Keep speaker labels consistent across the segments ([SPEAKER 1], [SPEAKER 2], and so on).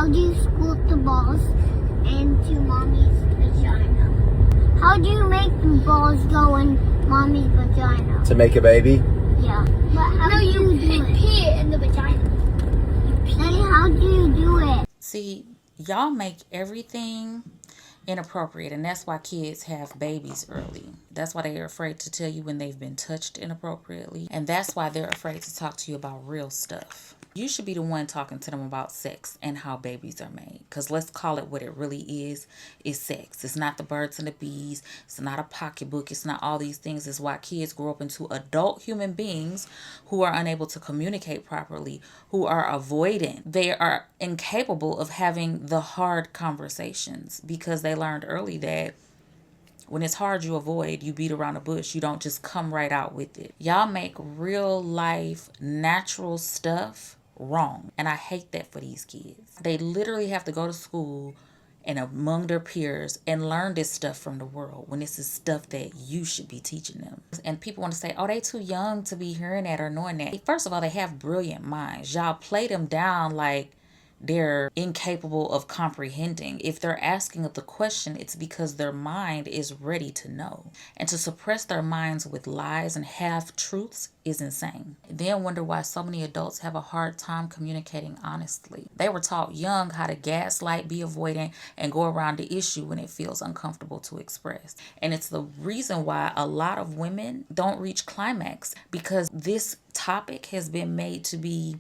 [SPEAKER 1] how do you squirt the balls into mommy's vagina? How do you make the balls go in mommy's vagina?
[SPEAKER 2] To make a baby?
[SPEAKER 1] Yeah. But how do you pee it in the vagina? Daddy, how do you do it?
[SPEAKER 3] See, y'all make everything inappropriate, and that's why kids have babies early. That's why they're afraid to tell you when they've been touched inappropriately, and that's why they're afraid to talk to you about real stuff. You should be the one talking to them about sex and how babies are made, because let's call it what it really is sex. It's not the birds and the bees. It's not a pocketbook. It's not all these things. It's why kids grow up into adult human beings who are unable to communicate properly, who are avoidant. They are incapable of having the hard conversations because they learned early that when it's hard, you avoid, you beat around the bush. You don't just come right out with it. Y'all make real life, natural stuff wrong. And I hate that for these kids. They literally have to go to school and among their peers and learn this stuff from the world when this is stuff that you should be teaching them. And people want to say, oh, they too young to be hearing that or knowing that. First of all, they have brilliant minds. Y'all play them down like they're incapable of comprehending. If they're asking the question, it's because their mind is ready to know. And to suppress their minds with lies and half-truths is insane. Then wonder why so many adults have a hard time communicating honestly. They were taught young how to gaslight, be avoidant, and go around the issue when it feels uncomfortable to express. And it's the reason why a lot of women don't reach climax, because this topic has been made to be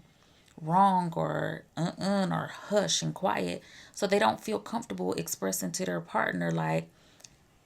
[SPEAKER 3] wrong or or hush and quiet, so they don't feel comfortable expressing to their partner like,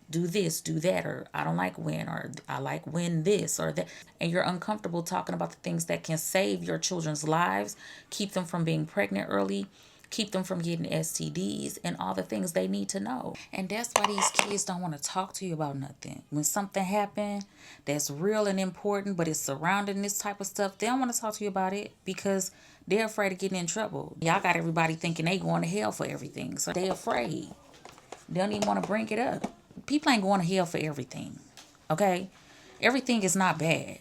[SPEAKER 3] do this, do that, or I don't like when, or I like when this or that. And you're uncomfortable talking about the things that can save your children's lives, keep them from being pregnant early, keep them from getting STDs, and all the things they need to know. And that's why these kids don't want to talk to you about nothing. When something happened that's real and important, but it's surrounding this type of stuff, they don't want to talk to you about it because they're afraid of getting in trouble. Y'all got everybody thinking they going to hell for everything, so they afraid. They don't even want to bring it up. People ain't going to hell for everything, okay? Everything is not bad,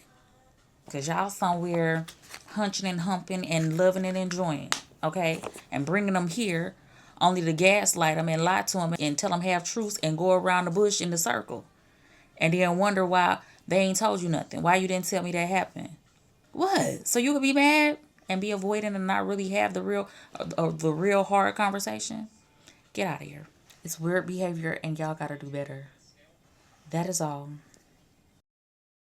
[SPEAKER 3] because y'all somewhere hunching and humping and loving and enjoying, okay? And bringing them here only to gaslight them and lie to them and tell them half-truths and go around the bush in the circle. And then wonder why they ain't told you nothing. Why you didn't tell me that happened. What? So you could be mad and be avoiding and not really have the real hard conversation? Get out of here. It's weird behavior and y'all gotta do better. That is all.